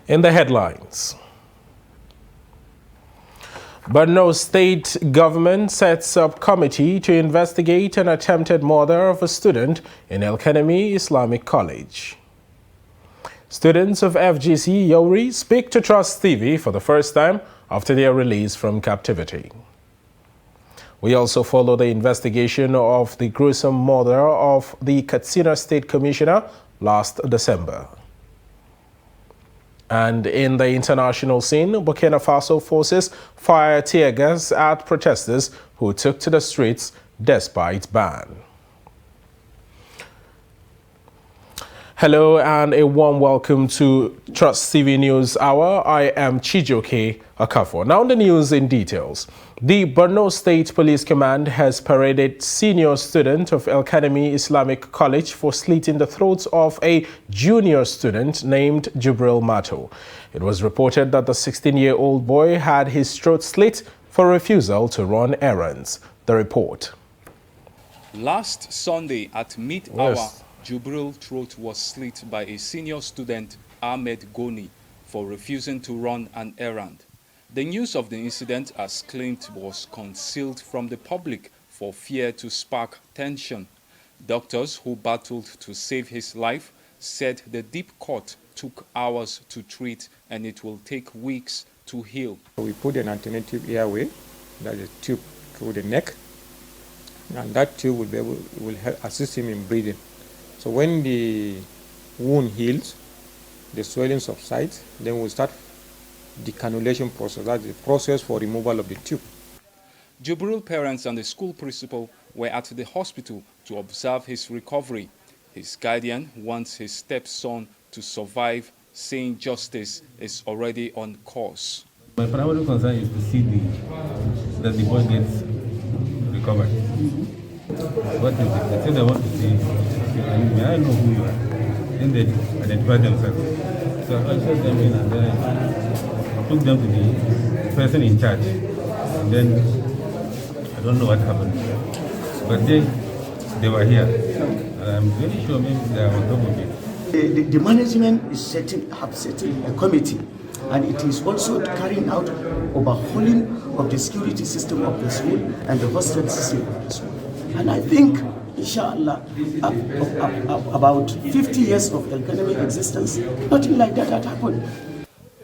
In the headlines, Borno State government sets up committee to investigate an attempted murder of a student in El-Kanemi Islamic College. Students of FGC Yauri speak to Trust TV for the first time after their release from captivity. We also follow the investigation of the gruesome murder of the Katsina State Commissioner last December. And in the international scene, Burkina Faso forces fire tear gas at protesters who took to the streets despite ban. Hello and a warm welcome to Trust TV News Hour. I am Chijoke Akafo. Now the news in details. The Borno State Police Command has paraded senior student of El-Kanemi Islamic College for slitting the throats of a junior student named Jubril Mato. It was reported that the 16-year-old boy had his throat slit for refusal to run errands. The report. Last Sunday at mid-hour, Jubril's throat was slit by a senior student, Ahmed Goni, for refusing to run an errand. The news of the incident, as claimed, was concealed from the public for fear to spark tension. Doctors who battled to save his life said the deep cut took hours to treat and it will take weeks to heal. We put an alternative airway, that is a tube through the neck, and that tube will help assist him in breathing. So when the wound heals, the swelling subsides, then we'll start the cannulation process, that's the process for removal of the tube. Jubril's parents and the school principal were at the hospital to observe his recovery. His guardian wants his stepson to survive, saying justice is already on course. My primary concern is to see that the boy gets recovered. What is it? The thing I want to see, may I know who you are? Then they identify themselves. So I showed them in and then I took them to the person in charge. And then I don't know what happened. But they were here. And I'm very sure maybe they are on top of it. The management is setting a committee, and it is also carrying out overhauling of the security system of the school and the hostel system of the school. And I think, inshallah, about 50 years of El-Kanemi existence, nothing like that had happened.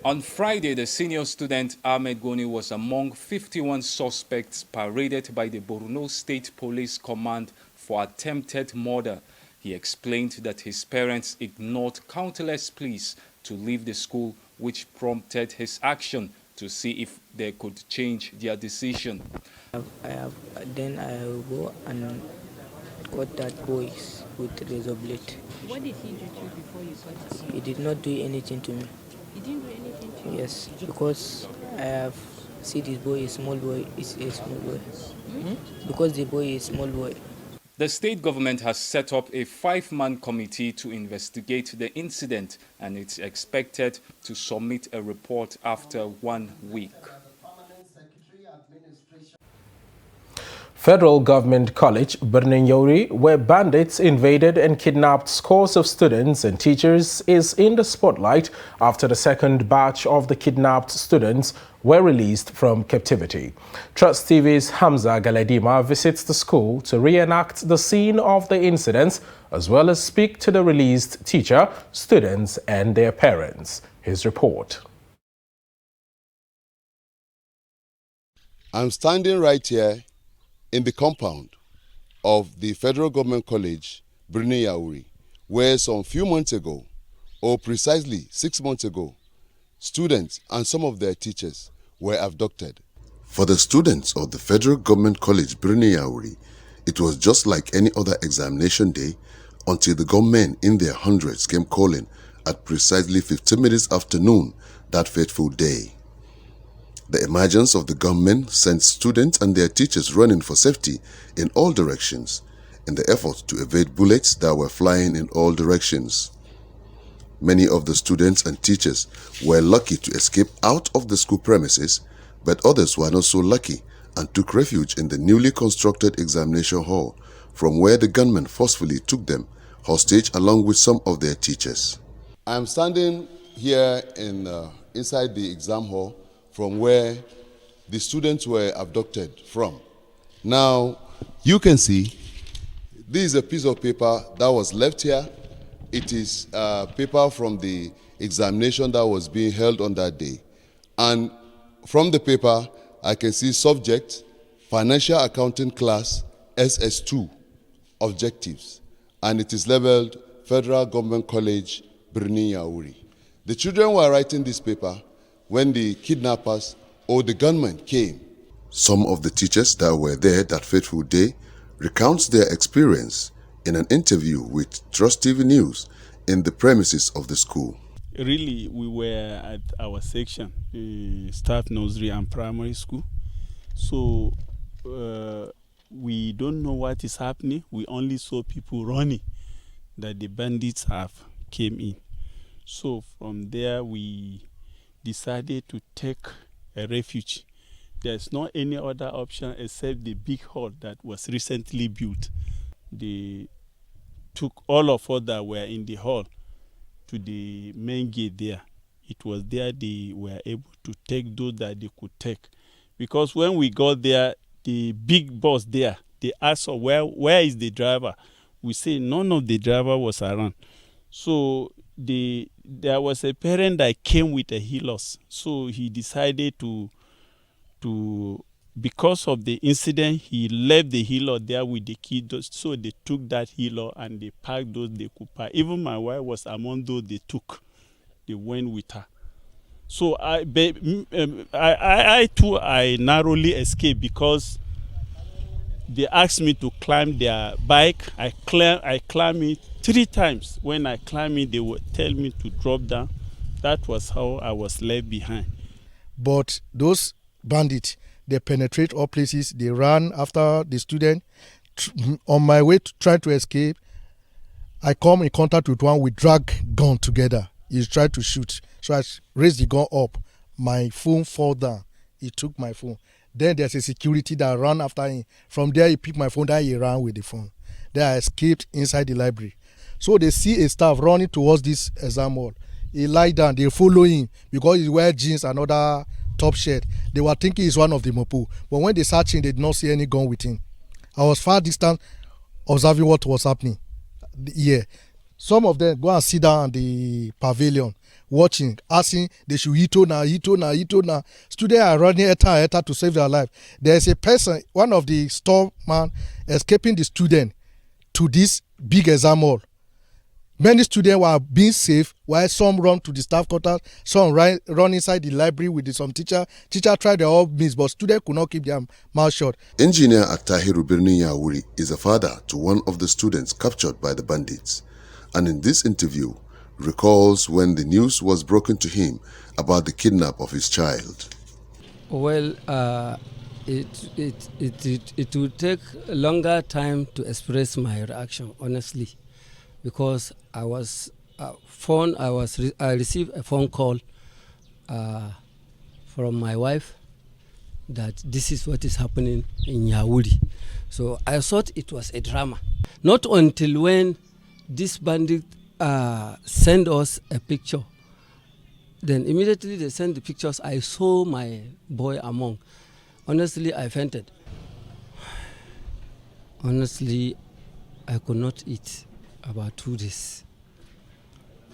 On Friday, the senior student Ahmed Goni was among 51 suspects paraded by the Borno State Police Command for attempted murder. He explained that his parents ignored countless pleas to leave the school, which prompted his action to see if they could change their decision. Then I will go and cut that boy with razor blade. What did he do to you before you cut him? He did not do anything to me. He didn't do anything to you? Yes, because I have seen this boy, a small boy, is a small boy. Because the boy is a small boy. The state government has set up a 5-man committee to investigate the incident, and it's expected to submit a report after 1 week. Federal Government College, Borno Yauri, where bandits invaded and kidnapped scores of students and teachers, is in the spotlight after the second batch of the kidnapped students were released from captivity. Trust TV's Hamza Galadima visits the school to reenact the scene of the incidents, as well as speak to the released teacher, students, and their parents. His report. I'm standing right here in the compound of the Federal Government College, Borno Yauri, where some few months ago, or precisely 6 months ago, students and some of their teachers were abducted. For the students of the Federal Government College, Borno Yauri, it was just like any other examination day until the gunmen in their hundreds came calling at precisely 15 minutes after noon that fateful day. The emergence of the gunmen sent students and their teachers running for safety in all directions in the effort to evade bullets that were flying in all directions. Many of the students and teachers were lucky to escape out of the school premises, but others were not so lucky and took refuge in the newly constructed examination hall, from where the gunmen forcefully took them hostage along with some of their teachers. I am standing here in inside the exam hall from where the students were abducted from. Now, you can see this is a piece of paper that was left here. It is paper from the examination that was being held on that day. And from the paper, I can see subject, financial accounting class, SS2, objectives. And it is labeled Federal Government College, Birnin Yauri. The children were writing this paper when the kidnappers or the gunmen came. Some of the teachers that were there that fateful day recounts their experience in an interview with Trust TV News in the premises of the school. Really, we were at our section, staff nursery and primary school. So we don't know what is happening. We only saw people running, that the bandits have came in. So from there, we decided to take a refuge. There's not any other option except the big hall that was recently built. They took all of us that were in the hall to the main gate there. It was there they were able to take those that they could take. Because when we got there, the big boss there, they asked us, where is the driver? We say none of the driver was around. So there was a parent that came with a helos. So he decided to because of the incident, he left the helo there with the kids. So they took that helo and they packed those they could pack. Even my wife was among those they took. They went with her. So I too narrowly escaped because they asked me to climb their bike. I climbed it 3 times. When I climbed it, they would tell me to drop down. That was how I was left behind. But those bandits, they penetrate all places. They ran after the student. On my way to try to escape, I come in contact with one. We drag gun together. He tried to shoot. So I raised the gun up. My phone fall down. He took my phone. Then there's a security that ran after him. From there, he picked my phone. Then he ran with the phone. Then I escaped inside the library. So they see a staff running towards this exam hall. He lie down. They follow him because he wear jeans and other top shirt. They were thinking he's one of the Mopu. But when they searched him, they did not see any gun with him. I was far distant observing what was happening here. Some of them go and sit down in the pavilion watching, asking they should hito now. Students are running eta to save their life. There's a person, one of the store man, escaping the student to this big exam hall. Many students were being saved while some run to the staff quarters, some run inside the library with some teacher. Teacher tried their all means, but students could not keep their mouth shut. Engineer Attahiru Birnin Yauri is a father to one of the students captured by the bandits, and in this interview recalls when the news was broken to him about the kidnap of his child. Well, it will take a longer time to express my reaction, honestly, because I received a phone call from my wife that this is what is happening in Yauri. So I thought it was a drama. Not until when this bandit sent us a picture. Then immediately they sent the pictures. I saw my boy among. Honestly, I fainted. Honestly, I could not eat about 2 days.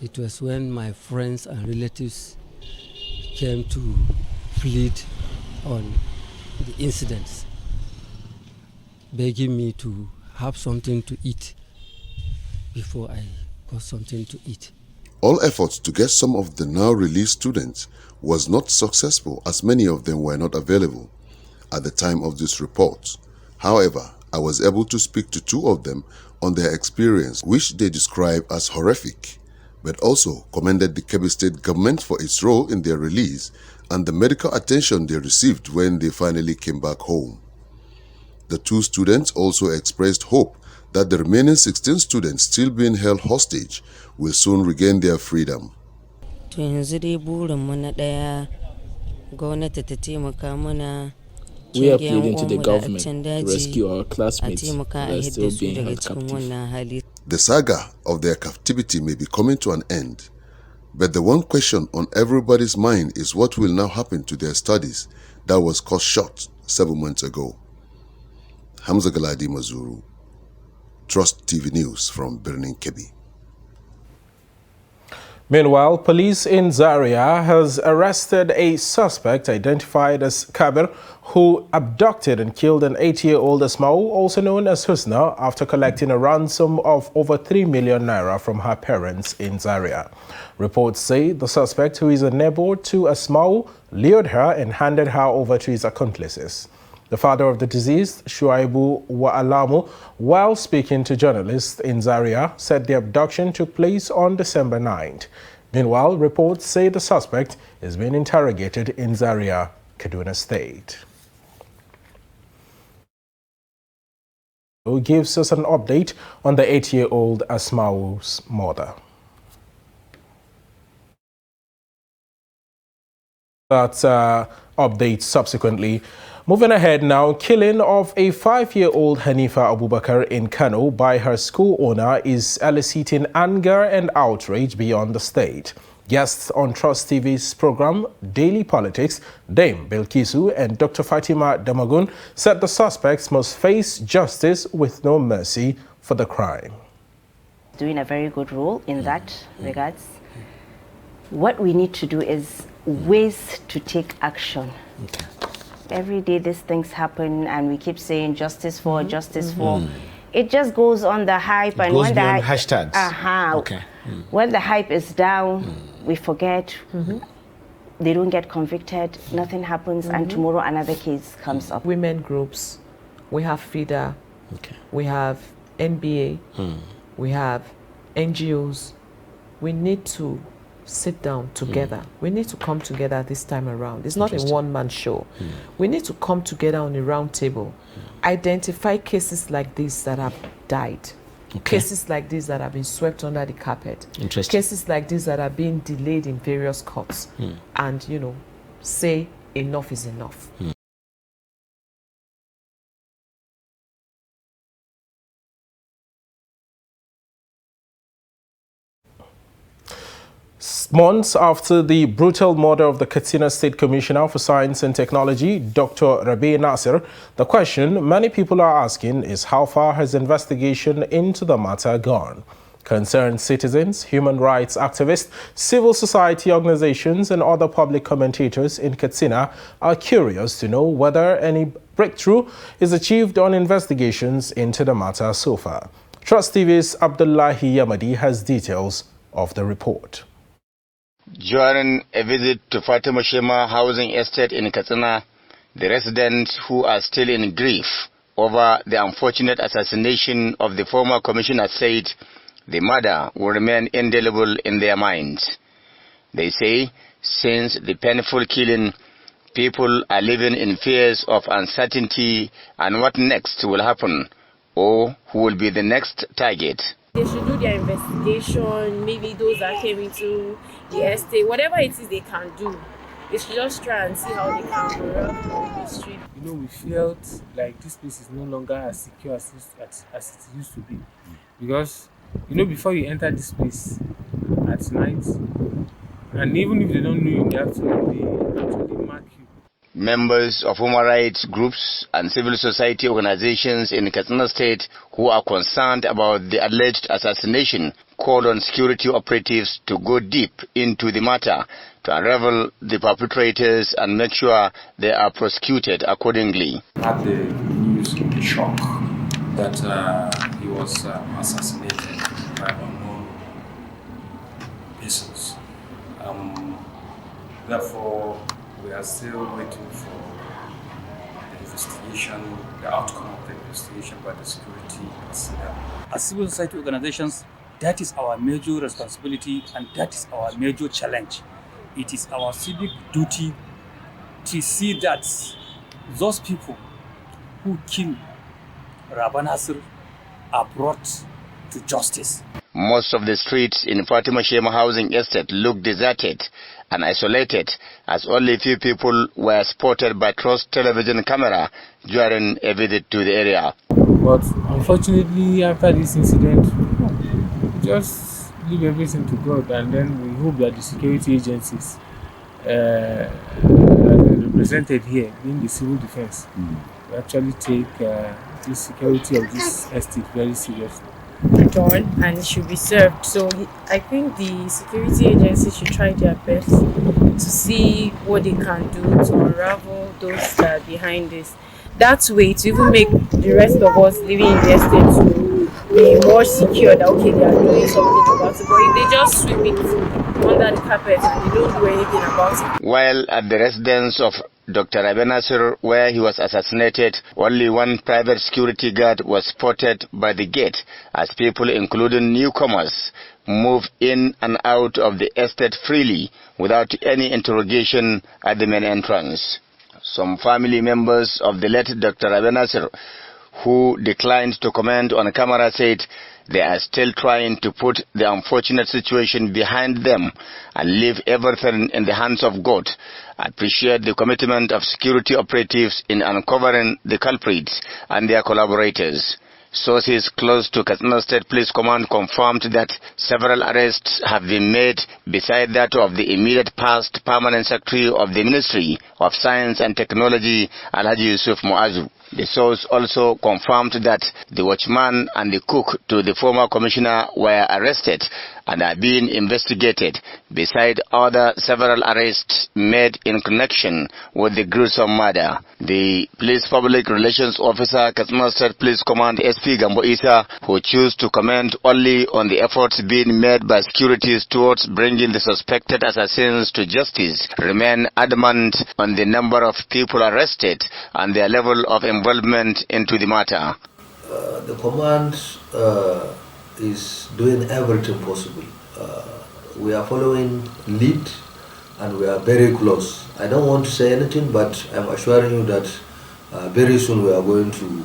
It was when my friends and relatives came to plead on the incidents, begging me to have something to eat before I got something to eat. All efforts to get some of the now released students was not successful, as many of them were not available at the time of this report. However, I was able to speak to 2 of them on their experience, which they describe as horrific, but also commended the Kebbi State government for its role in their release and the medical attention they received when they finally came back home. The 2 students also expressed hope that the remaining 16 students still being held hostage will soon regain their freedom. We are pleading to the government to rescue our classmates that are still being held captive. The saga of their captivity may be coming to an end, But the one question on everybody's mind is what will now happen to their studies that was cut short 7 months ago. Hamza Galadi Mazuru, Trust TV News from Birnin Kebbi. Meanwhile, police in Zaria has arrested a suspect identified as Kabir, who abducted and killed an 8-year-old Asmau, also known as Husna, after collecting a ransom of over 3 million naira from her parents in Zaria. Reports say the suspect, who is a neighbor to Asmau, lured her and handed her over to his accomplices. The father of the deceased, Shuaibu Wa'alamu, while speaking to journalists in Zaria, said the abduction took place on December 9th. Meanwhile, reports say the suspect is being interrogated in Zaria, Kaduna State. Who gives us an update on the 8-year-old Asmau's mother. That update subsequently. Moving ahead now, killing of a 5-year-old Hanifa Abubakar in Kano by her school owner is eliciting anger and outrage beyond the state. Guests on Trust TV's program, Daily Politics, Dame Bilkisu and Dr. Fatima Damagun said the suspects must face justice with no mercy for the crime. Doing a very good role in that regards. What we need to do is ways to take action. Okay. Every day these things happen and we keep saying justice for, justice for. It just goes on the hype. It goes beyond hashtags. Okay. When the hype is down, we forget. They don't get convicted, nothing happens, and tomorrow another case comes up. Women groups, we have FIDA, we have NBA, we have NGOs. We need to sit down together. We need to come together this time around. It's not a one-man show. We need to come together on a round table, identify cases like this that have died, cases like this that have been swept under the carpet, cases like this that are being delayed in various courts, and, you know, say enough is enough. Months after the brutal murder of the Katsina State Commissioner for Science and Technology, Dr. Rabi Nasir, the question many people are asking is how far has investigation into the matter gone? Concerned citizens, human rights activists, civil society organizations and other public commentators in Katsina are curious to know whether any breakthrough is achieved on investigations into the matter so far. Trust TV's Abdullahi Yamadi has details of the report. During a visit to Fatima Shema housing estate in Katsina, the residents who are still in grief over the unfortunate assassination of the former commissioner said the murder will remain indelible in their minds. They say since the painful killing, people are living in fears of uncertainty and what next will happen or who will be the next target. They should do their investigation, maybe those that came into the estate, whatever it is they can do. They should just try and see how they can corrupt the street. You know, we felt like this place is no longer as secure as it used to be. Because, you know, before you enter this place at night, and even if they don't know you in the afternoon, they actually mark you. Members of human rights groups and civil society organizations in Katsina State who are concerned about the alleged assassination called on security operatives to go deep into the matter to unravel the perpetrators and make sure they are prosecuted accordingly. Had the news shock that he was assassinated by unknown persons. Therefore, we are still waiting for the investigation, the outcome of the investigation by the security personnel. As civil society organizations, that is our major responsibility and that is our major challenge. It is our civic duty to see that those people who killed Rabi Nasir are brought to justice. Most of the streets in Fatima Shema housing estate look deserted and isolated as only few people were spotted by Trust television camera during a visit to the area. But unfortunately, after this incident, just leave everything to God, and then we hope that the security agencies represented here, being the civil defense, will actually take the security of this estate very seriously. Done, and it should be served. So I think the security agencies should try their best to see what they can do to unravel those that are behind this. That way, to even make the rest of us living in the estate to be more secure that okay, they are doing something about it. But if they just sweep it under the carpet and they don't do anything about it. While at the residence of Dr. Rabe Nasir, where he was assassinated, only one private security guard was spotted by the gate as people, including newcomers, move in and out of the estate freely without any interrogation at the main entrance. Some family members of the late Dr. Rabe Nasir, who declined to comment on camera, said they are still trying to put the unfortunate situation behind them and leave everything in the hands of God. I appreciate the commitment of security operatives in uncovering the culprits and their collaborators. Sources close to Katsina State Police Command confirmed that several arrests have been made beside that of the immediate past Permanent Secretary of the Ministry of Science and Technology, Alhaji Yusuf Muazu. The source also confirmed that the watchman and the cook to the former commissioner were arrested and are being investigated, beside other several arrests made in connection with the gruesome murder. The Police Public Relations Officer, Katsina State Police Command SP Gambo Isa, who chose to comment only on the efforts being made by securities towards bringing the suspected assassins to justice, remain adamant on the number of people arrested and their level of involvement into the matter. The command is doing everything possible. We are following lead and we are very close. I don't want to say anything, but I'm assuring you that very soon we are going to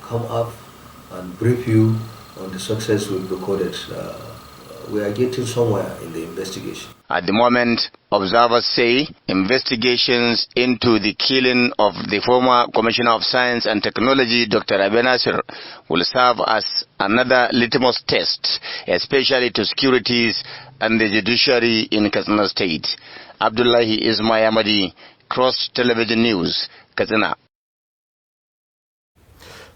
come up and brief you on the success we've recorded. We are getting somewhere in the investigation. At the moment, observers say investigations into the killing of the former Commissioner of Science and Technology, Dr. Rabe Nasir, will serve as another litmus test, especially to securities and the judiciary in Katsina State. Abdullahi Ismail Ahmadi, Cross Television News, Katsina.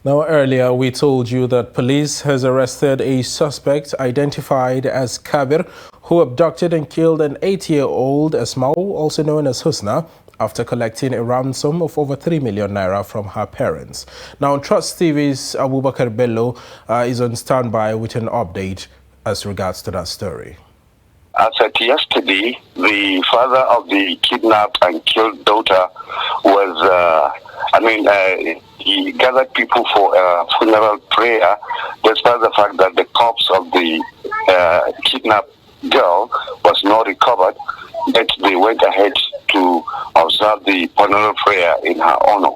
Now, earlier we told you that police has arrested a suspect identified as Kabir, who abducted and killed an 8-year-old Asmau, also known as Husna, after collecting a ransom of over 3 million naira from her parents. Now, Trust TV's Abubakar Bello is on standby with an update as regards to that story. As at yesterday, the father of the kidnapped and killed daughter was, he gathered people for a funeral prayer, despite the fact that the corpse of the kidnapped girl was not recovered, but they went ahead to observe the funeral prayer in her honor.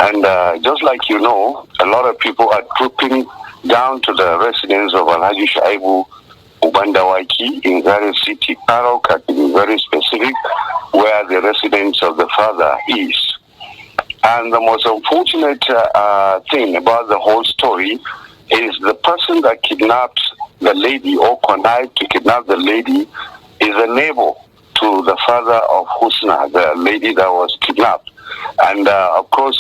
And just like you know, a lot of people are trooping down to the residence of Alhaji Shaibu Ubandawaki in Zaria City, Arauca, to be very specific, where the residence of the father is. And the most unfortunate thing about the whole story is the person that kidnapped the lady or connived to kidnap the lady is a neighbor to the father of Husna, the lady that was kidnapped. And of course,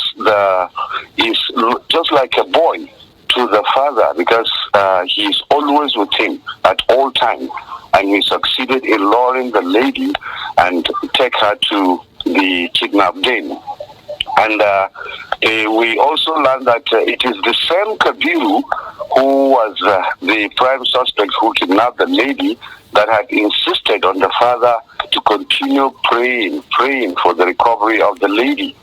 he's just like a boy to the father because he's always with him at all times. And he succeeded in luring the lady and take her to the kidnap den. And we also learned that it is the same Kabiru who was the prime suspect who kidnapped the lady that had insisted on the father to continue praying for the recovery of the lady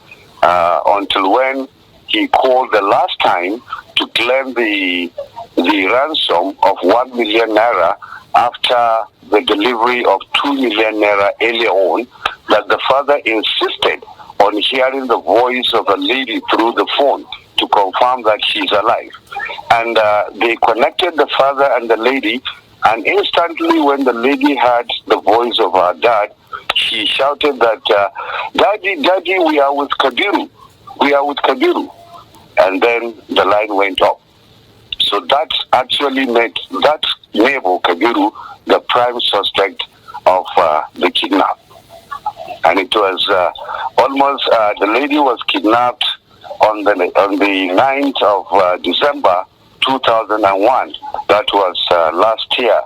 until when he called the last time to claim the ransom of 1 million naira after the delivery of 2 million naira earlier on, that the father insisted on hearing the voice of a lady through the phone to confirm that she's alive. And they connected the father and the lady, and instantly when the lady heard the voice of her dad, she shouted that, Daddy, we are with Kabiru. We are with Kabiru. And then the line went up. So that actually made that Nebo Kabiru the prime suspect of the kidnap. And it was almost, the lady was kidnapped on the 9th of December 2001. That was last year.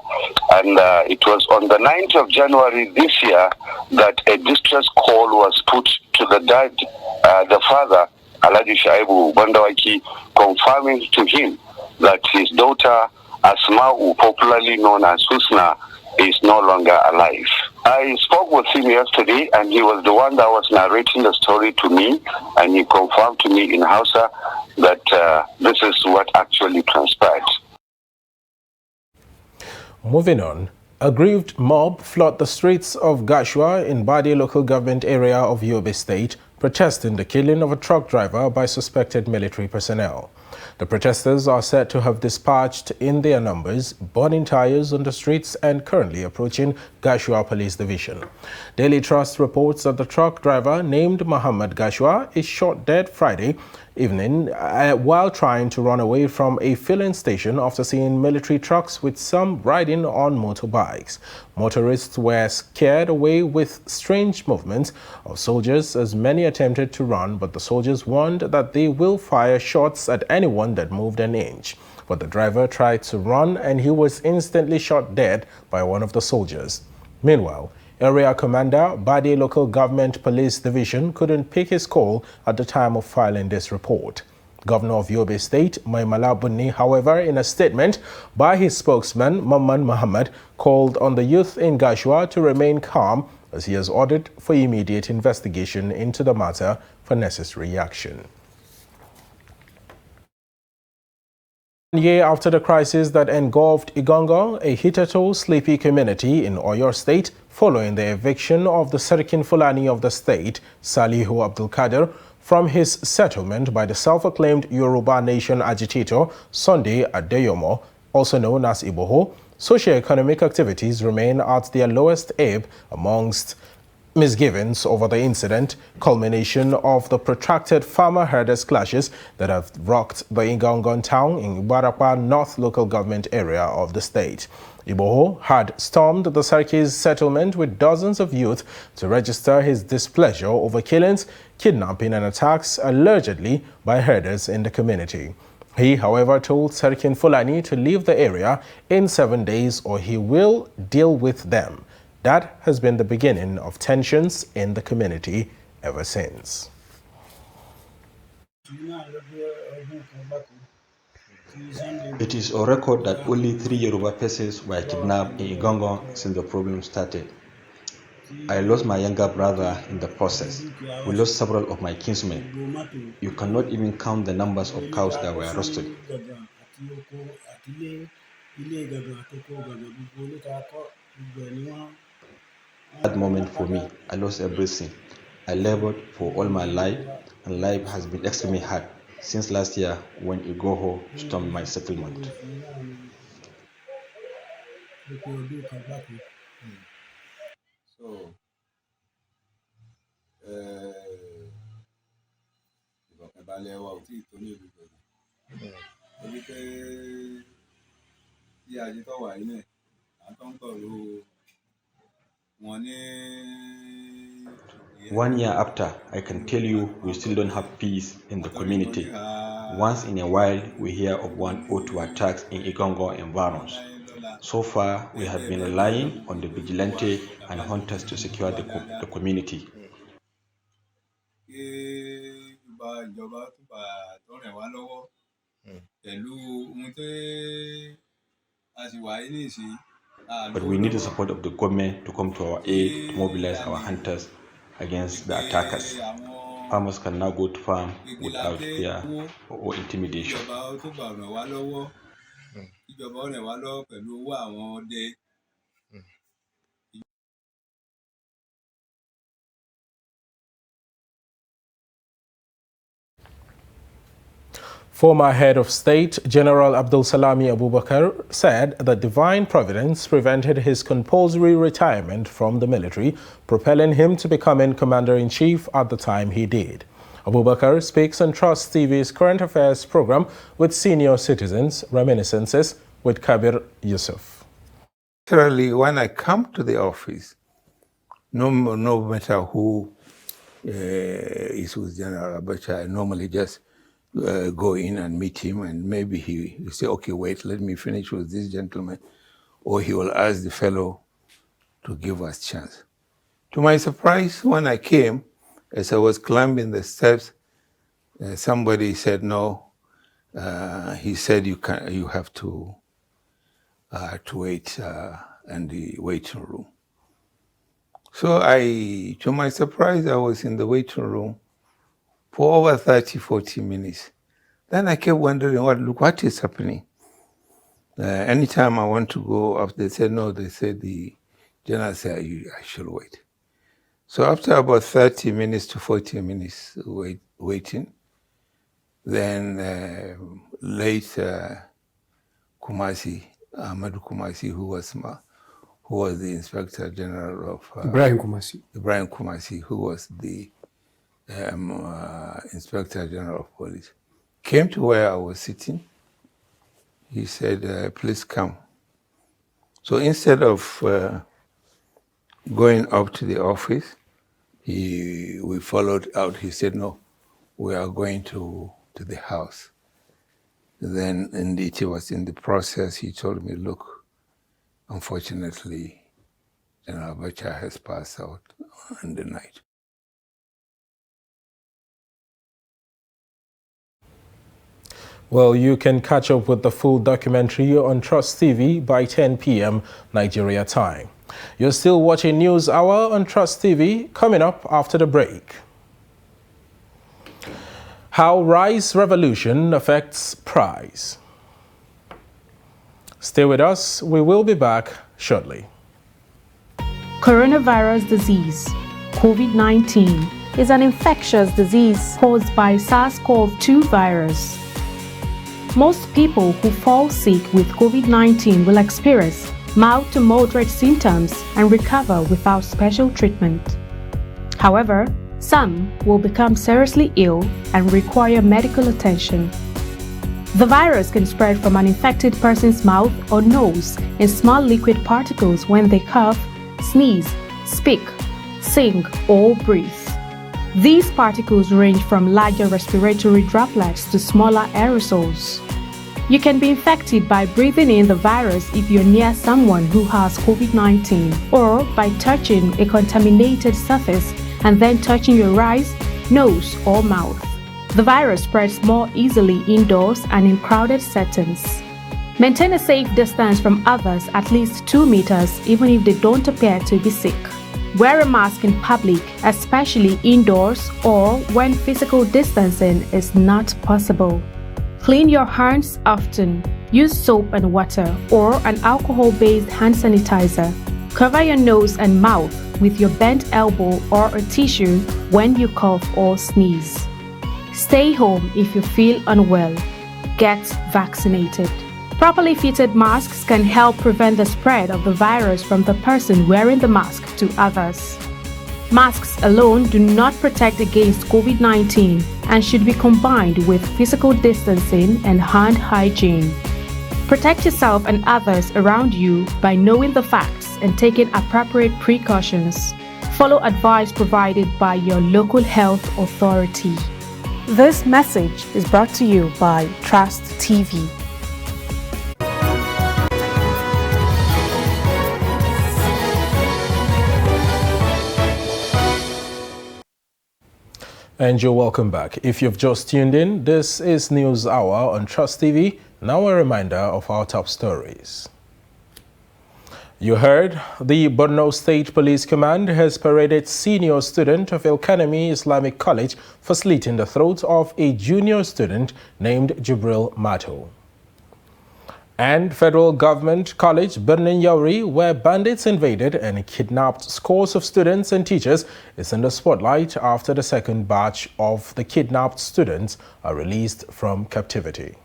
And it was on the 9th of January this year that a distress call was put to the father, Alhaji Shaibu Bandawaki, confirming to him that his daughter, Asma'u, popularly known as Husna, is no longer alive. I spoke with him yesterday, and he was the one that was narrating the story to me, and he confirmed to me in Hausa that this is what actually transpired. Moving on, a grieved mob flooded the streets of Gashua in Bade local government area of Yobe State, protesting the killing of a truck driver by suspected military personnel. The protesters are said to have dispatched in their numbers, burning tires on the streets and currently approaching Gashua Police Division. Daily Trust reports that the truck driver named Muhammad Gashua is shot dead Friday evening while trying to run away from a filling station after seeing military trucks with some riding on motorbikes. Motorists were scared away with strange movements of soldiers as many attempted to run, but the soldiers warned that they will fire shots at anyone that moved an inch. But the driver tried to run and he was instantly shot dead by one of the soldiers. Meanwhile, Area Commander, Bade Local Government Police Division, couldn't pick his call at the time of filing this report. Governor of Yobe State, Maimala Bunni, however, in a statement by his spokesman, Mamman Muhammad, called on the youth in Gashua to remain calm as he has ordered for immediate investigation into the matter for necessary action. 1 year after the crisis that engulfed Igongo, a hitherto sleepy community in Oyo State, following the eviction of the Serikin Fulani of the state, Salihu Abdul Kader, from his settlement by the self-acclaimed Yoruba Nation agitator Sunday Adeyomo, also known as Iboho, socio-economic activities remain at their lowest ebb amongst misgivings over the incident, culmination of the protracted farmer-herders clashes that have rocked the Igongon town in Ibarapa North local government area of the state. Iboho had stormed the Sarki's settlement with dozens of youth to register his displeasure over killings, kidnapping and attacks allegedly by herders in the community. He, however, told Serikin Fulani to leave the area in 7 days or he will deal with them. That has been the beginning of tensions in the community ever since. It is a record that only 3 Yoruba persons were kidnapped in Igongo since the problem started. I lost my younger brother in the process. We lost several of my kinsmen. You cannot even count the numbers of cows that were roasted. That moment for me, I lost everything. I labored for all my life, and life has been extremely hard since last year when Igoho stormed my settlement. One year after, I can tell you we still don't have peace in the community. Once in a while, we hear of 1 or 2 attacks in Igongo environs. So far, we have been relying on the vigilante and hunters to secure the community. But we need the support of the government to come to our aid to mobilize our hunters against the attackers. Farmers can now go to farm without fear or intimidation. Former head of state, General Abdul Salami Abubakar, said that divine providence prevented his compulsory retirement from the military, propelling him to becoming commander-in-chief at the time he did. Abubakar speaks on Trust TV's current affairs program with senior citizens, Reminiscences with Kabir Yusuf. Naturally, when I come to the office, no matter who is with General Abacha, I normally just go in and meet him, and maybe he will say, okay, wait, let me finish with this gentleman, or he will ask the fellow to give us chance. To my surprise, when I came, as I was climbing the steps, somebody said no. He said you have to wait in the waiting room. So to my surprise, I was in the waiting room for over 30, 40 minutes. Then I kept wondering, what is happening? Anytime I want to go up, they said no. They said the general said I should wait. So after about 30 minutes to 40 minutes waiting, then late Kumasi, Ahmadu Kumasi, who was the Inspector General of Ibrahim Kumasi, who was the Inspector General of Police, came to where I was sitting. He said, please come. So instead of going up to the office, we followed out. He said, no, we are going to the house. Then indeed he was in the process. He told me, look, unfortunately, General Abacha has passed out in the night. Well, you can catch up with the full documentary on Trust TV by 10 p.m. Nigeria time. You're still watching News Hour on Trust TV, coming up after the break. How rice revolution affects price. Stay with us. We will be back shortly. Coronavirus disease, COVID-19, is an infectious disease caused by SARS-CoV-2 virus. Most people who fall sick with COVID-19 will experience mild to moderate symptoms and recover without special treatment. However, some will become seriously ill and require medical attention. The virus can spread from an infected person's mouth or nose in small liquid particles when they cough, sneeze, speak, sing, or breathe. These particles range from larger respiratory droplets to smaller aerosols. You can be infected by breathing in the virus if you're near someone who has COVID-19, or by touching a contaminated surface and then touching your eyes, nose, or mouth. The virus spreads more easily indoors and in crowded settings. Maintain a safe distance from others, at least 2 meters, even if they don't appear to be sick. Wear a mask in public, especially indoors or when physical distancing is not possible. Clean your hands often. Use soap and water or an alcohol-based hand sanitizer. Cover your nose and mouth with your bent elbow or a tissue when you cough or sneeze. Stay home if you feel unwell. Get vaccinated. Properly fitted masks can help prevent the spread of the virus from the person wearing the mask to others. Masks alone do not protect against COVID-19 and should be combined with physical distancing and hand hygiene. Protect yourself and others around you by knowing the facts and taking appropriate precautions. Follow advice provided by your local health authority. This message is brought to you by Trust TV. And you're welcome back. If you've just tuned in, this is News Hour on Trust TV. Now a reminder of our top stories. You heard the Borno State Police Command has paraded senior student of El-Kanemi Islamic College for slitting the throat of a junior student named Jibril Mato. And Federal Government College, Birnin Yauri, where bandits invaded and kidnapped scores of students and teachers, is in the spotlight after the second batch of the kidnapped students are released from captivity.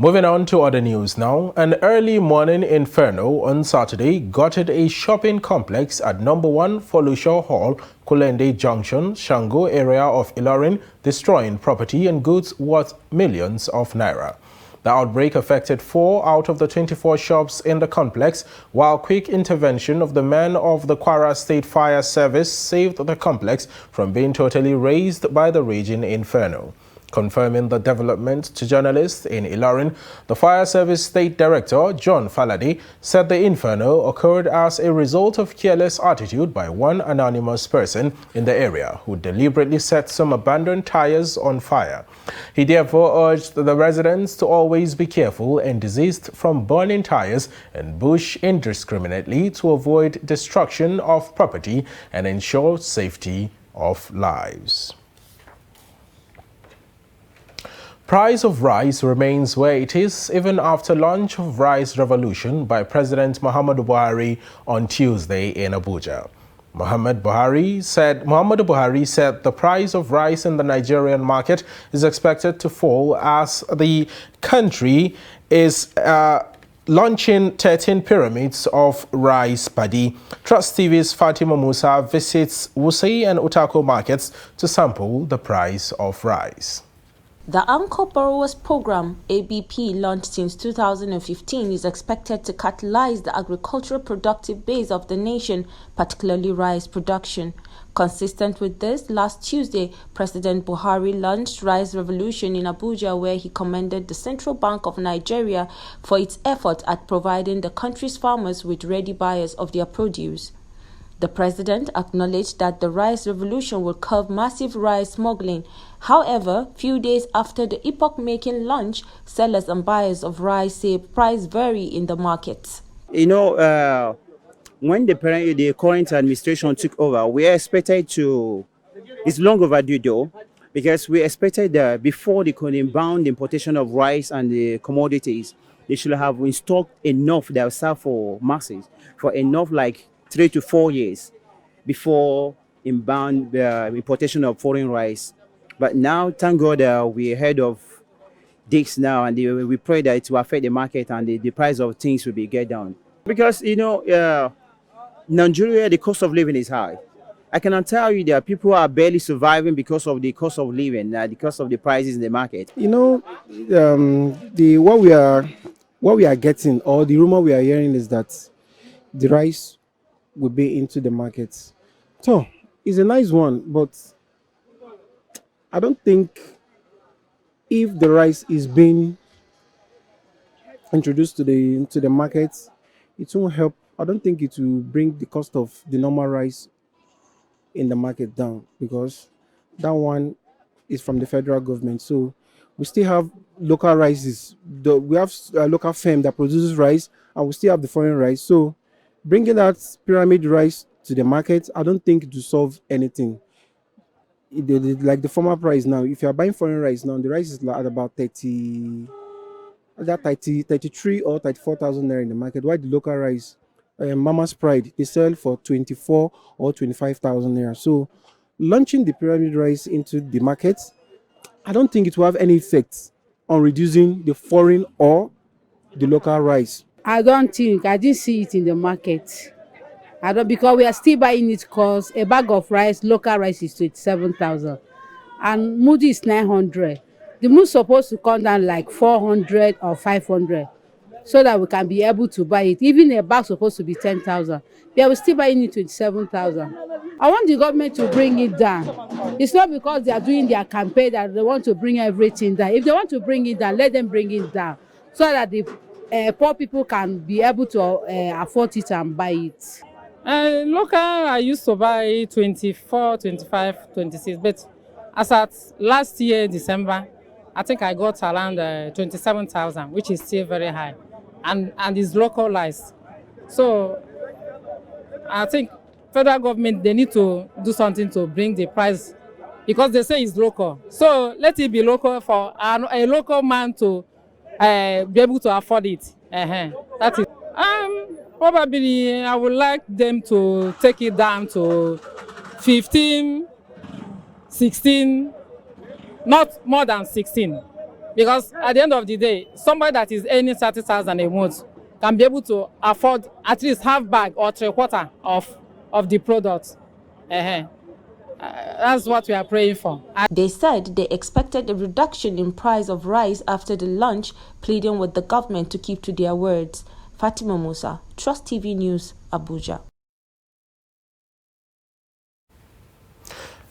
Moving on to other news now. An early morning inferno on Saturday gutted a shopping complex at number 1 Folushaw Hall, Kulende Junction, Shango area of Ilorin, destroying property and goods worth millions of naira. The outbreak affected 4 out of the 24 shops in the complex, while quick intervention of the men of the Kwara State Fire Service saved the complex from being totally razed by the raging inferno. Confirming the development to journalists in Ilorin, the Fire Service State Director, John Falade, said the inferno occurred as a result of careless attitude by one anonymous person in the area who deliberately set some abandoned tires on fire. He therefore urged the residents to always be careful and desist from burning tires and bush indiscriminately to avoid destruction of property and ensure safety of lives. Price of rice remains where it is even after launch of rice revolution by President Muhammadu Buhari on Tuesday in Abuja. Muhammadu Buhari said the price of rice in the Nigerian market is expected to fall as the country is launching 13 pyramids of rice paddy. Trust TV's Fatima Musa visits Wuse and Utako markets to sample the price of rice. The Anchor Borrowers Program, ABP, launched since 2015, is expected to catalyze the agricultural productive base of the nation, particularly rice production. Consistent with this, last Tuesday, President Buhari launched Rice Revolution in Abuja, where he commended the Central Bank of Nigeria for its effort at providing the country's farmers with ready buyers of their produce. The president acknowledged that the rice revolution will curb massive rice smuggling. However, few days after the epoch-making launch, sellers and buyers of rice say price vary in the market. You know, when the current administration took over, we expected to, it's long overdue though, because we expected before the inbound importation of rice and the commodities, they should have stocked enough that will serve for masses, for enough like 3 to 4 years before inbound importation of foreign rice. But now, thank God, we're ahead of this now, and we pray that it will affect the market and the price of things will be get down. Because, you know, Nigeria, the cost of living is high. I cannot tell you that people are barely surviving because of the cost of living, because of the prices in the market. You know, what we are getting, or the rumor we are hearing, is that the rice will be into the market. So it's a nice one, but I don't think if the rice is being introduced into the market, it won't help. I don't think it will bring the cost of the normal rice in the market down, because that one is from the federal government. So we still have local rices. We have a local firm that produces rice, and we still have the foreign rice. So bringing that pyramid rice to the market, I don't think it will solve anything. Like the former price now, if you are buying foreign rice now, the rice is at about 33 or 34,000 naira in the market. While the local rice, Mama's Pride, they sell for 24 or 25,000 naira. So launching the pyramid rice into the market, I don't think it will have any effect on reducing the foreign or the local rice. I didn't see it in the market. Because we are still buying it, because a bag of rice, local rice, is 27,000 and Moody is 900. The mood is supposed to come down like 400 or 500 so that we can be able to buy it. Even a bag is supposed to be 10,000. Yeah, we're still buying it 27,000. I want the government to bring it down. It's not because they are doing their campaign that they want to bring everything down. If they want to bring it down, let them bring it down so that the poor people can be able to afford it and buy it. Local, I used to buy 24, 25, 26, but as at last year, December, I think I got around 27,000, which is still very high, and is localized. So I think federal government, they need to do something to bring the price, because they say it's local. So let it be local for a local man to be able to afford it. That is. Probably I would like them to take it down to 15, 16, not more than 16. Because at the end of the day, somebody that is earning 30,000 a month can be able to afford at least half bag or 3/4 of the product. That's what we are praying for. They said they expected a reduction in price of rice after the launch, pleading with the government to keep to their words. Fatima Musa, Trust TV News, Abuja.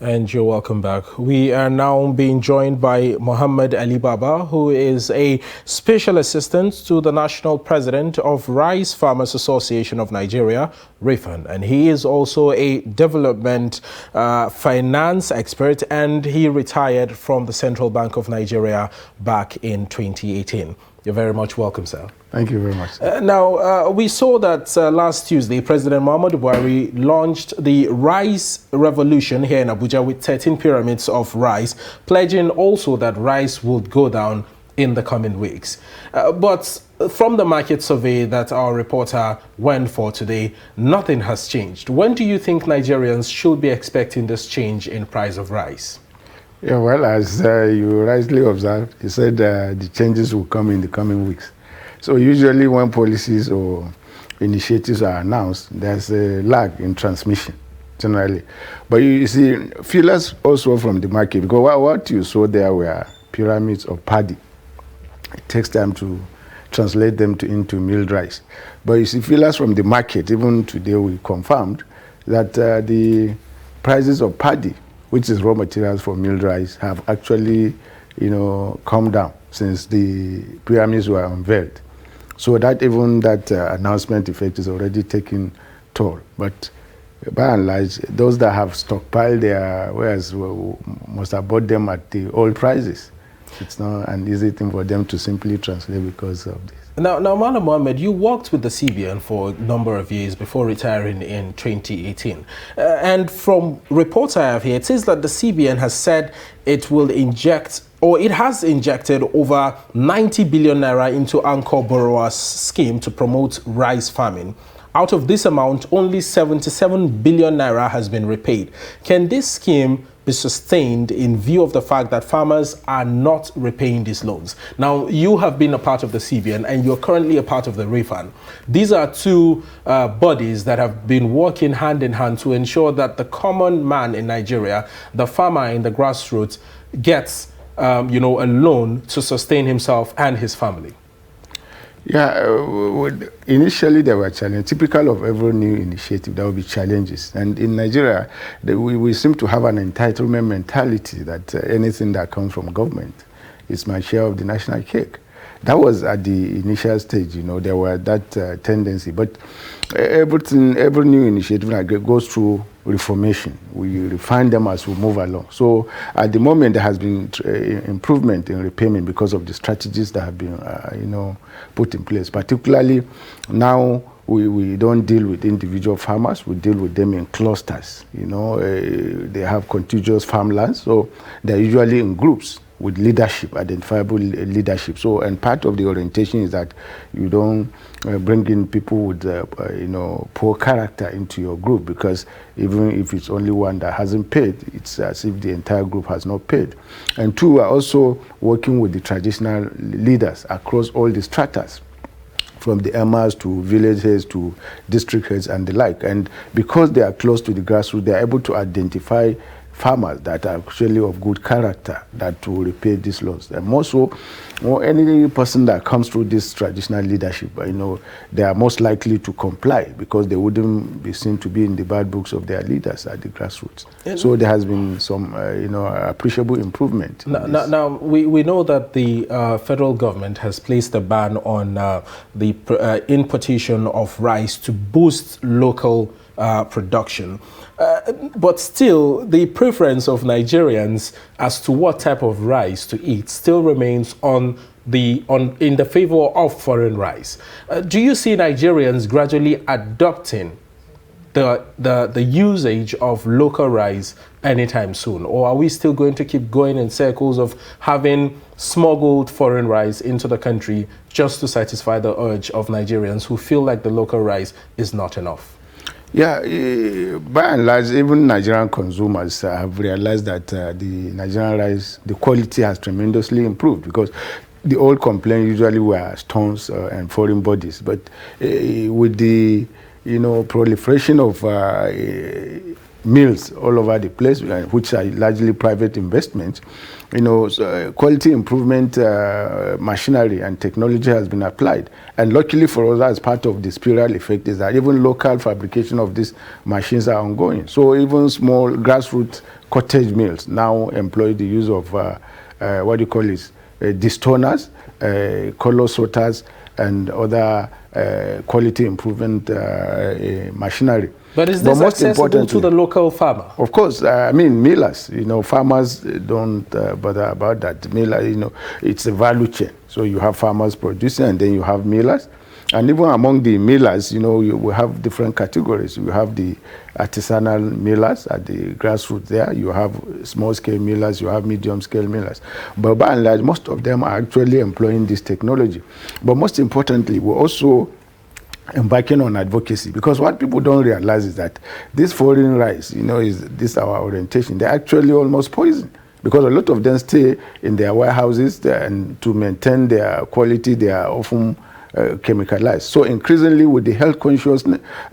And you're welcome back. We are now being joined by Mohammed Ali Baba, who is a special assistant to the national president of Rice Farmers Association of Nigeria, RIFAN. And he is also a development finance expert, and he retired from the Central Bank of Nigeria back in 2018. You're very much welcome, sir. Thank you very much. Now, we saw that last Tuesday, President Muhammadu Buhari launched the Rice Revolution here in Abuja with 13 pyramids of rice, pledging also that rice would go down in the coming weeks. But from the market survey that our reporter went for today, nothing has changed. When do you think Nigerians should be expecting this change in price of rice? Yeah, well, as you rightly observed, he said the changes will come in the coming weeks. So usually when policies or initiatives are announced, there's a lag in transmission, generally. But you see, feelers also from the market, because what you saw there were pyramids of paddy. It takes time to translate them into milled rice. But you see, feelers from the market, even today we confirmed that the prices of paddy, which is raw materials for milled rice, have actually, come down since the pyramids were unveiled. So that even that announcement effect is already taking toll. But by and large, those that have stockpiled their wares must have bought them at the old prices. It's not an easy thing for them to simply translate because of this. Now, Malam Mohammed, you worked with the CBN for a number of years before retiring in 2018. And from reports I have here, it says that the CBN has said it will inject, or it has injected over 90 billion naira into Anchor Borrowers scheme to promote rice farming. Out of this amount, only 77 billion naira has been repaid. Can this scheme be sustained in view of the fact that farmers are not repaying these loans? Now, you have been a part of the CBN and you're currently a part of the RIFAN. These are two bodies that have been working hand in hand to ensure that the common man in Nigeria, the farmer in the grassroots, gets a loan to sustain himself and his family. Yeah, initially there were challenges. Typical of every new initiative, there will be challenges. And in Nigeria, we seem to have an entitlement mentality that anything that comes from government is my share of the national cake. That was at the initial stage, there were that tendency. But every new initiative goes through reformation. We refine them as we move along. So at the moment, there has been improvement in repayment because of the strategies that have been, put in place. Particularly now, we don't deal with individual farmers. We deal with them in clusters. They have contiguous farmlands, so they're usually in groups with leadership, identifiable leadership. So, and part of the orientation is that you don't bring in people with, poor character into your group, because even if it's only one that hasn't paid, it's as if the entire group has not paid. And two, we're also working with the traditional leaders across all the stratas, from the emas to village heads to district heads and the like. And because they are close to the grassroots, they are able to identify farmers that are actually of good character that will repay these loans. And more so, any person that comes through this traditional leadership, they are most likely to comply because they wouldn't be seen to be in the bad books of their leaders at the grassroots. So there has been some, appreciable improvement. Now, we know that the federal government has placed a ban on the importation of rice to boost local production. But still, the preference of Nigerians as to what type of rice to eat still remains in the favor of foreign rice. Do you see Nigerians gradually adopting the usage of local rice anytime soon? Or are we still going to keep going in circles of having smuggled foreign rice into the country just to satisfy the urge of Nigerians who feel like the local rice is not enough? Yeah, by and large, even Nigerian consumers have realized that the Nigerian rice, the quality has tremendously improved, because the old complaint usually were stones and foreign bodies. But with the proliferation of mills all over the place, which are largely private investments, quality improvement machinery and technology has been applied. And luckily for us, as part of the spiral effect, is that even local fabrication of these machines are ongoing. So even small grassroots cottage mills now employ the use of distoners, color sorters, and other quality improvement machinery. But is this accessible to the local farmer? Of course, millers, farmers don't bother about that. Miller, it's a value chain. So you have farmers producing, and then you have millers. And even among the millers, we have different categories. You have the artisanal millers at the grassroots there. You have small-scale millers. You have medium-scale millers. But by and large, most of them are actually employing this technology. But most importantly, we're also embarking on advocacy, because what people don't realize is that this foreign rice, is our orientation. They're actually almost poison, because a lot of them stay in their warehouses, and to maintain their quality, they are often chemicalized. So increasingly, with the health conscious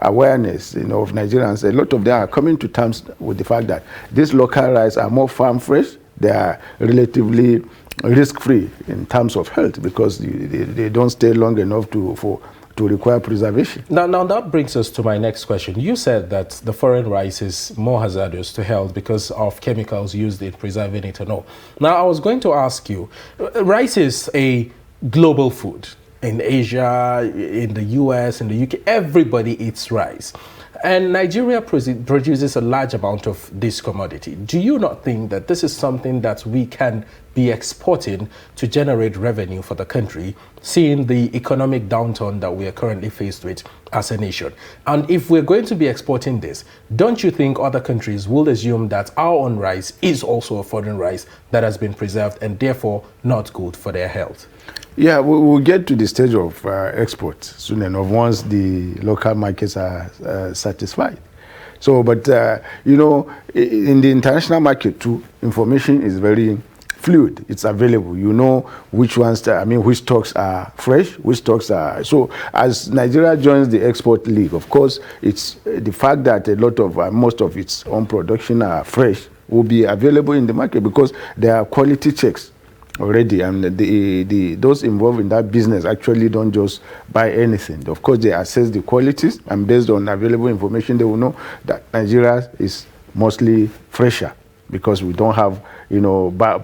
awareness of Nigerians, a lot of them are coming to terms with the fact that these local rice are more farm fresh. They are relatively risk-free in terms of health, because they don't stay long enough to require preservation. Now that brings us to my next question. You said that the foreign rice is more hazardous to health because of chemicals used in preserving it and all. Now, I was going to ask you, rice is a global food. In Asia, in the US, in the UK, everybody eats rice. And Nigeria produces a large amount of this commodity. Do you not think that this is something that we can be exporting to generate revenue for the country, seeing the economic downturn that we are currently faced with as a nation? And if we're going to be exporting this, don't you think other countries will assume that our own rice is also a foreign rice that has been preserved and therefore not good for their health? Yeah, we'll get to the stage of export soon enough, once the local markets are satisfied. So, but, in the international market too, information is very fluid. It's available. You know which ones, which stocks are fresh, which stocks are. So, as Nigeria joins the export league, of course, it's the fact that a lot of, most of its own production are fresh will be available in the market, because there are quality checks already, and those involved in that business actually don't just buy anything. Of course, they assess the qualities, and based on available information, they will know that Nigeria is mostly fresher, because we don't have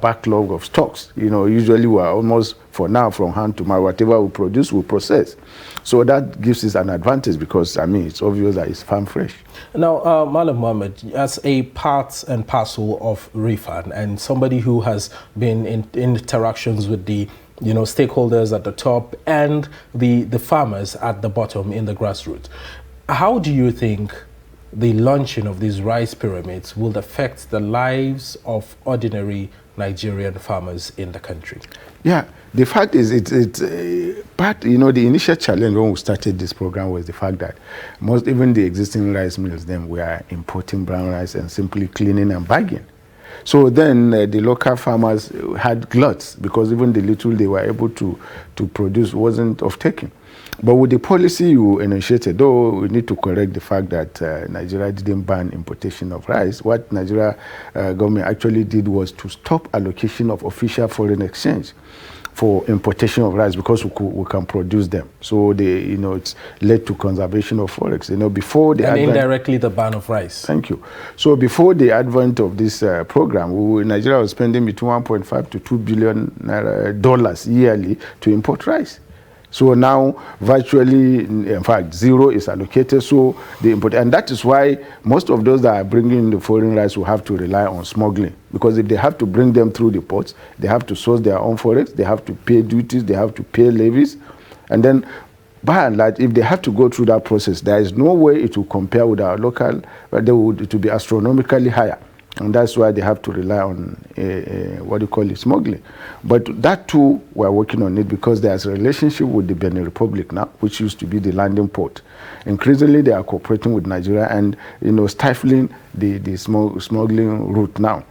backlog of stocks. Usually we are almost, for now, from hand to mouth. Whatever we produce, we process. So that gives us an advantage, because it's obvious that it's farm fresh. Now, Malam Mohammed, as a part and parcel of RIFAN, and somebody who has been in interactions with the stakeholders at the top and the farmers at the bottom in the grassroots, how do you think the launching of these rice pyramids will affect the lives of ordinary Nigerian farmers in the country? Yeah, the fact is, the initial challenge when we started this program was the fact that even the existing rice mills, then we are importing brown rice and simply cleaning and bagging. So then the local farmers had gluts, because even the little they were able to produce wasn't of taking. But with the policy you initiated, though we need to correct the fact that Nigeria didn't ban importation of rice, what Nigeria government actually did was to stop allocation of official foreign exchange for importation of rice, because we can produce them. So it's led to conservation of forex. Before the indirectly the ban of rice. Thank you. So before the advent of this program, Nigeria was spending between $1.5 to $2 billion yearly to import rice. So now, virtually, in fact, zero is allocated. So the import, and that is why most of those that are bringing the foreign rice will have to rely on smuggling, because if they have to bring them through the ports, they have to source their own forex, they have to pay duties, they have to pay levies, and then, by and large, if they have to go through that process, there is no way it will compare with our local. It will be astronomically higher And that's why they have to rely on smuggling. But that too, we're working on it because there's a relationship with the Benin Republic now, which used to be the landing port. Increasingly, they are cooperating with Nigeria and stifling the smuggling route now.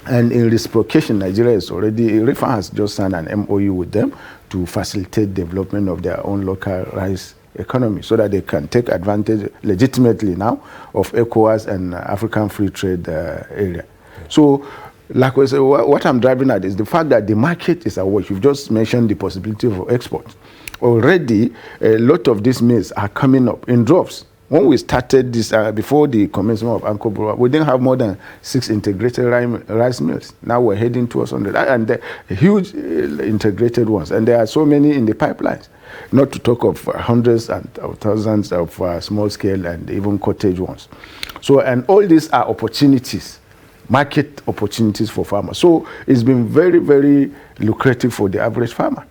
And in reciprocation, Nigeria is already, RIFA has just signed an MOU with them to facilitate development of their own local rice economy so that they can take advantage legitimately now of ECOWAS and African Free Trade area. So, like I said, what I'm driving at is the fact that the market is awash. You've just mentioned the possibility of export. Already, a lot of these mills are coming up in droves. When we started this, before the commencement of Anko Borough, we didn't have more than 6 integrated rice mills. Now we're heading towards 100, and they're huge integrated ones. And there are so many in the pipelines, not to talk of hundreds and thousands of small scale and even cottage ones. So, and all these are opportunities, market opportunities for farmers. So it's been very, very lucrative for the average farmer.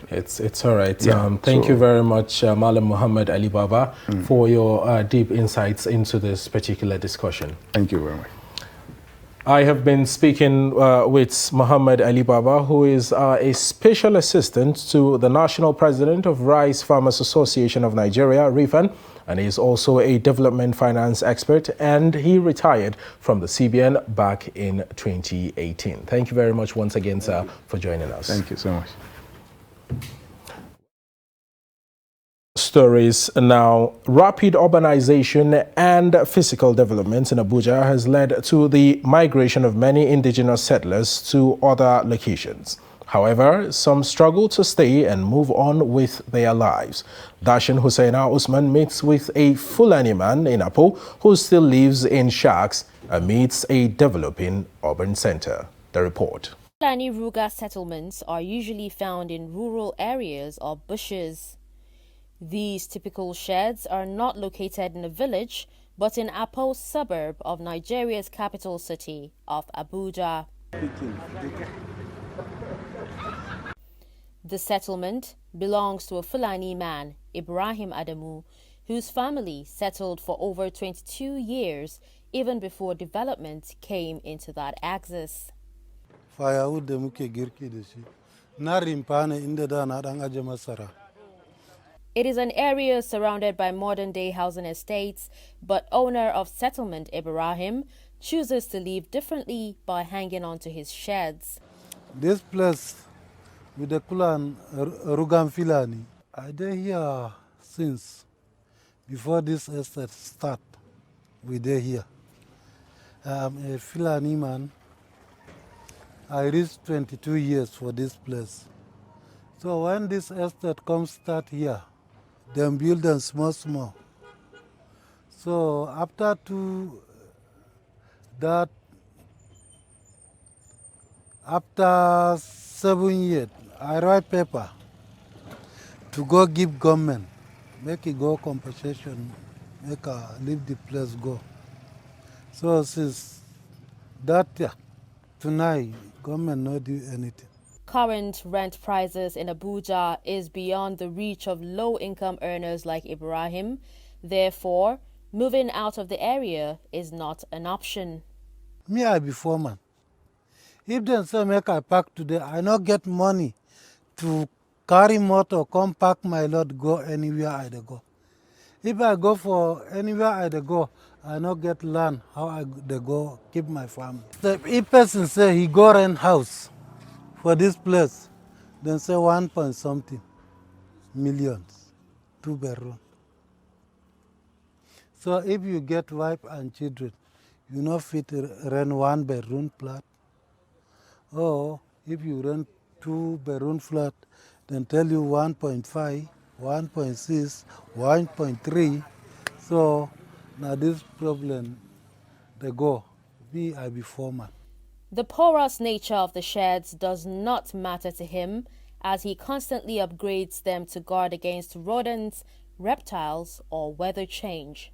It's all right. Yeah, thank you very much, Malam Muhammad Ali Baba, for your deep insights into this particular discussion. Thank you very much. I have been speaking with Muhammad Ali Baba, who is a special assistant to the National President of Rice Farmers Association of Nigeria, RIFAN, and he is also a development finance expert, and he retired from the CBN back in 2018. Thank you very much once again, sir, for joining us. Thank you so much. Stories now. Rapid urbanization and physical development in Abuja has led to the migration of many indigenous settlers to other locations. However, some struggle to stay and move on with their lives. Dashin Hussaina Usman meets with a Fulani man in Apo who still lives in shacks amidst a developing urban center. The report. Fulani Ruga settlements are usually found in rural areas or bushes. These typical sheds are not located in a village, but in Apo suburb of Nigeria's capital city of Abuja. The settlement belongs to a Fulani man, Ibrahim Adamu, whose family settled for over 22 years, even before development came into that axis. It is an area surrounded by modern-day housing estates, but owner of settlement Ibrahim chooses to live differently by hanging on to his sheds. This place with the Kulan Rugam Filani, I dey here since before this estate start. We dey here. I'm a Filani man. I reached 22 years for this place. So when this estate comes start here, then build them small. So after after 7 years, I write paper to go give government, make it go compensation, make leave the place go. So since that year, tonight, government not do anything. Current rent prices in Abuja is beyond the reach of low-income earners like Ibrahim. Therefore, moving out of the area is not an option. Me, I be foreman. If they say make I park today, I not get money to carry motor, come park my lot, go anywhere I go. If I go for anywhere I go, I not get land, how I go keep my family. So if person say he go rent house for this place, then say 1 point something millions, 2 bedroom. So if you get wife and children, you not fit rent 1 bedroom flat. Or if you rent 2 bedroom flat, then tell you 1.5, 1.6, 1.3. So now this problem, they go. I be foreman. The porous nature of the sheds does not matter to him, as he constantly upgrades them to guard against rodents, reptiles, or weather change.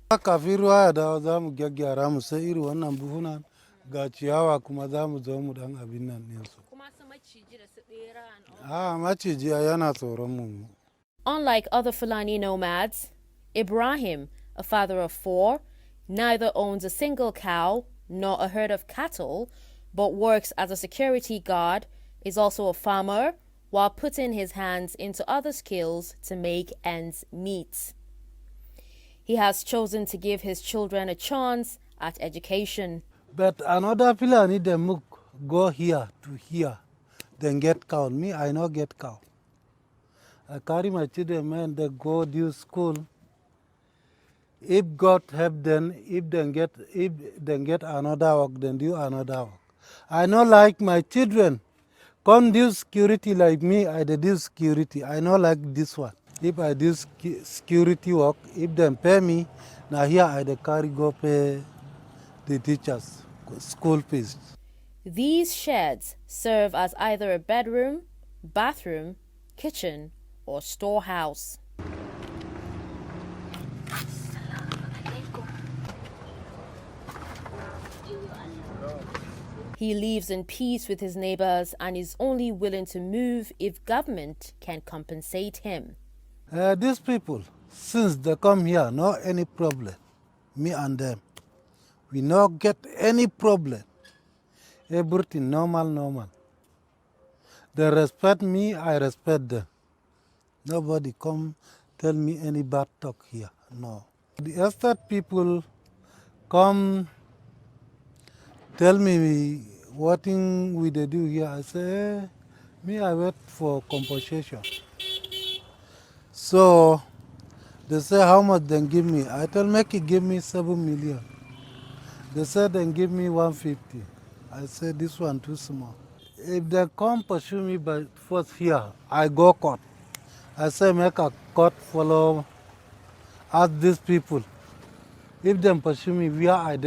Unlike other Fulani nomads, Ibrahim, a father of 4, neither owns a single cow nor a herd of cattle, but works as a security guard, is also a farmer, while putting his hands into other skills to make ends meet. He has chosen to give his children a chance at education. But another people need them go here to here, then get cow. Me, I no get cow. I carry my children, man, they go to school. If God help them, if they get another work, then do another work. I not like my children come do security like me. I do security. I not like this one. If I do security work, if they pay me, now here I the carry go pay the teachers school fees. These sheds serve as either a bedroom, bathroom, kitchen, or storehouse. He lives in peace with his neighbors and is only willing to move if government can compensate him. These people, since they come here, no any problem. Me and them, we not get any problem. Everything normal. They respect me, I respect them. Nobody come tell me any bad talk here, no. The estate people come tell me what thing we they do here. I say, me I wait for compensation. So they say how much they give me. I tell make it give me 7 million. They said then give me 150. I said this one too small. If they come pursue me by force here, I go court. I say make a court follow, ask these people. If they pursue me, where I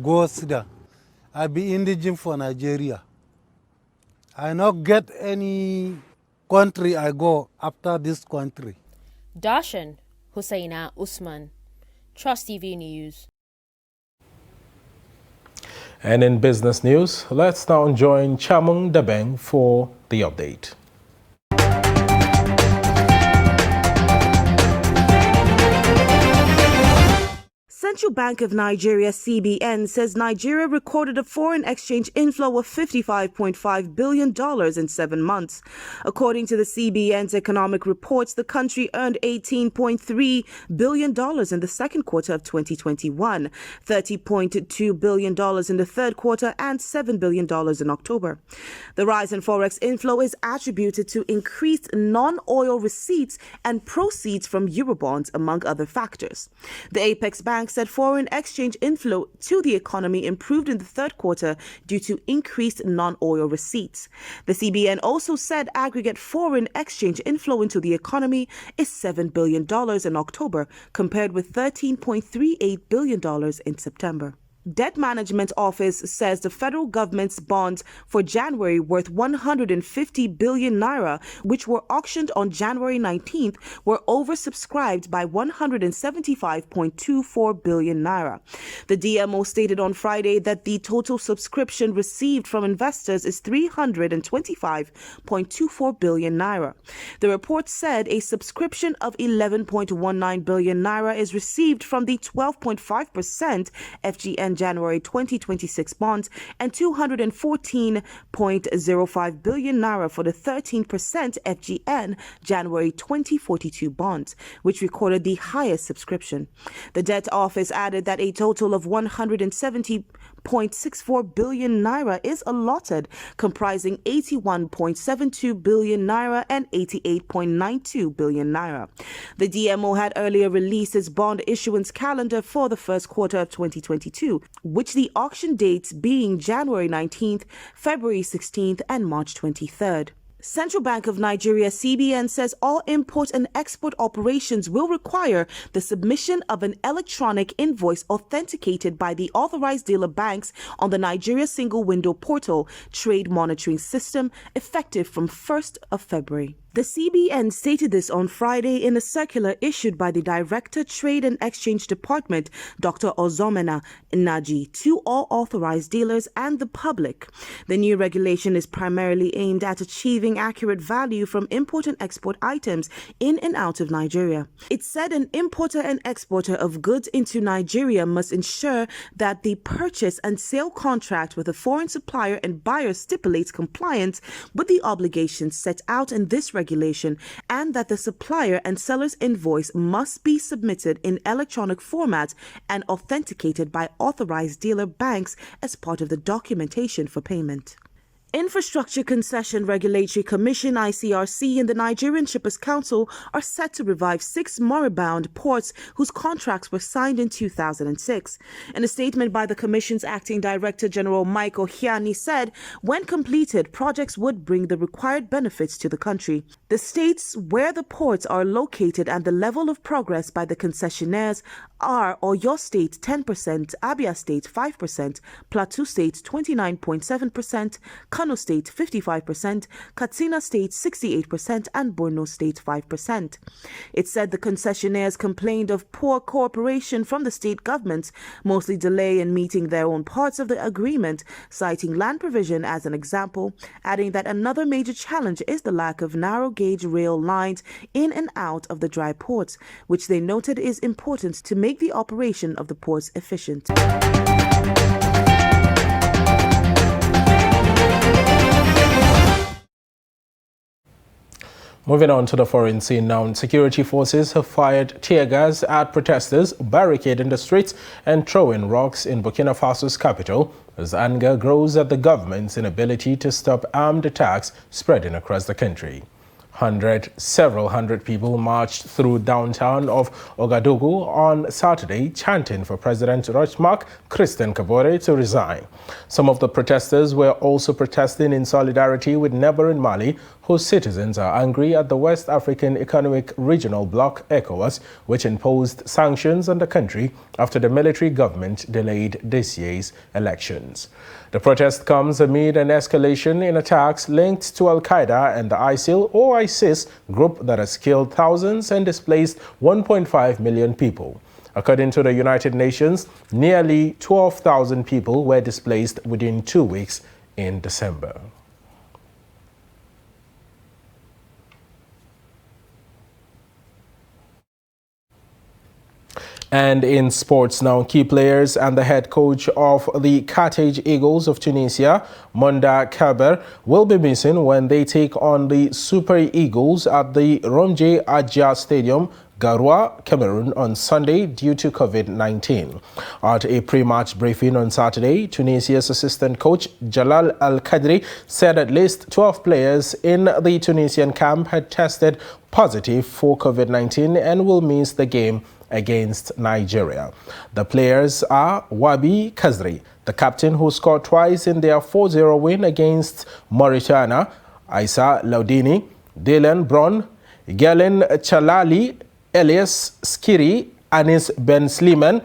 go sit down. I be indigent for Nigeria. I not get any country I go after this country. Darshan Hussaina Usman, Trust TV News. And in business news, let's now join Chamung Debeng for the update. Central Bank of Nigeria, CBN, says Nigeria recorded a foreign exchange inflow of $55.5 billion in 7 months. According to the CBN's economic reports, the country earned $18.3 billion in the second quarter of 2021, $30.2 billion in the third quarter, and $7 billion in October. The rise in forex inflow is attributed to increased non-oil receipts and proceeds from Eurobonds, among other factors. The Apex Bank said foreign exchange inflow to the economy improved in the third quarter due to increased non-oil receipts. The CBN also said aggregate foreign exchange inflow into the economy is $7 billion in October, compared with $13.38 billion in September. Debt Management Office says the federal government's bonds for January worth 150 billion naira, which were auctioned on January 19th, were oversubscribed by 175.24 billion naira. The DMO stated on Friday that the total subscription received from investors is 325.24 billion naira. The report said a subscription of 11.19 billion naira is received from the 12.5% FGN January 2026 bonds and 214.05 billion naira for the 13% FGN January 2042 bonds, which recorded the highest subscription. The debt office added that a total of 170.64 billion naira is allotted, comprising 81.72 billion naira and 88.92 billion naira. The DMO had earlier released its bond issuance calendar for the first quarter of 2022, which the auction dates being January 19th, February 16th, and March 23rd. Central Bank of Nigeria, CBN, says all import and export operations will require the submission of an electronic invoice authenticated by the authorized dealer banks on the Nigeria Single Window Portal Trade Monitoring System, effective from 1st of February. The CBN stated this on Friday in a circular issued by the Director Trade and Exchange Department, Dr. Ozomena Naji, to all authorized dealers and the public. The new regulation is primarily aimed at achieving accurate value from import and export items in and out of Nigeria. It said an importer and exporter of goods into Nigeria must ensure that the purchase and sale contract with a foreign supplier and buyer stipulates compliance with the obligations set out in this regulation, and that the supplier and seller's invoice must be submitted in electronic format and authenticated by authorized dealer banks as part of the documentation for payment. Infrastructure Concession Regulatory Commission (ICRC) and the Nigerian Shippers Council are set to revive 6 moribund ports whose contracts were signed in 2006. In a statement by the Commission's Acting Director General Mike Ohiani said, when completed, projects would bring the required benefits to the country. The states where the ports are located and the level of progress by the concessionaires are Oyo State 10%, Abia State 5%, Plateau State 29.7%, Kano State 55%, Katsina State 68%, and Borno State 5%. It said the concessionaires complained of poor cooperation from the state governments, mostly delay in meeting their own parts of the agreement, citing land provision as an example, adding that another major challenge is the lack of narrow gauge rail lines in and out of the dry ports, which they noted is important to make the operation of the ports efficient. Moving on to the foreign scene now, security forces have fired tear gas at protesters barricading the streets and throwing rocks in Burkina Faso's capital as anger grows at the government's inability to stop armed attacks spreading across the country. Several hundred people marched through downtown of Ouagadougou on Saturday, chanting for President Roch-Marc Christian Kabore to resign. Some of the protesters were also protesting in solidarity with neighboring Mali, whose citizens are angry at the West African Economic Regional Bloc, ECOWAS, which imposed sanctions on the country after the military government delayed this year's elections. The protest comes amid an escalation in attacks linked to Al-Qaeda and the ISIL or ISIS group that has killed thousands and displaced 1.5 million people. According to the United Nations, nearly 12,000 people were displaced within 2 weeks in December. And in sports now, key players and the head coach of the Carthage Eagles of Tunisia, Monda Kaber, will be missing when they take on the Super Eagles at the Romje Adja Stadium, Garoua, Cameroon on Sunday due to COVID-19. At a pre-match briefing on Saturday, Tunisia's assistant coach Jalal Al-Qadri said at least 12 players in the Tunisian camp had tested positive for COVID-19 and will miss the game against Nigeria. The players are Wabi Kazri, the captain who scored twice in their 4-0 win against Mauritania, Issa Laudini, Dylan Bron, Galen Chalali, Elias Skiri, Anis Ben Sliman,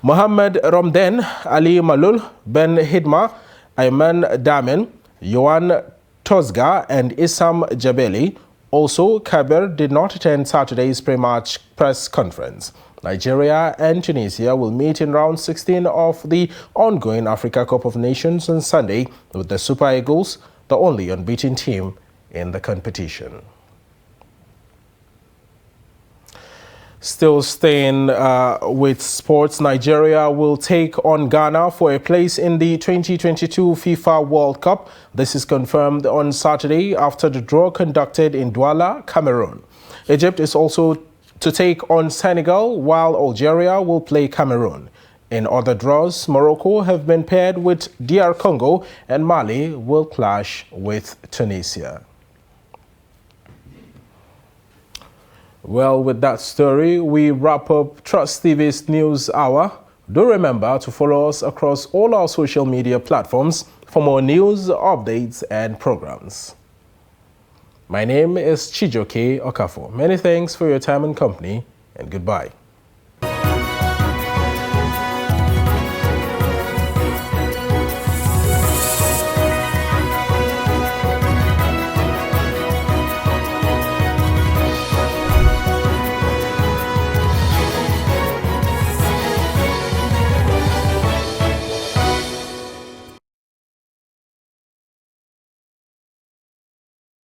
Mohamed Romden, Ali Malul, Ben Hidma, Ayman Damen, Yohan Tozga, and Issam Jabeli. Also, Kaber did not attend Saturday's pre-match press conference. Nigeria and Tunisia will meet in round 16 of the ongoing Africa Cup of Nations on Sunday, with the Super Eagles the only unbeaten team in the competition. Still staying with sports, Nigeria will take on Ghana for a place in the 2022 FIFA World Cup. This is confirmed on Saturday after the draw conducted in Douala, Cameroon. Egypt is also to take on Senegal, while Algeria will play Cameroon. In other draws, Morocco have been paired with DR Congo and Mali will clash with Tunisia. Well, with that story, we wrap up Trust TV's News Hour. Do remember to follow us across all our social media platforms for more news, updates, and programs. My name is Chijoke Okafo. Many thanks for your time and company, and goodbye.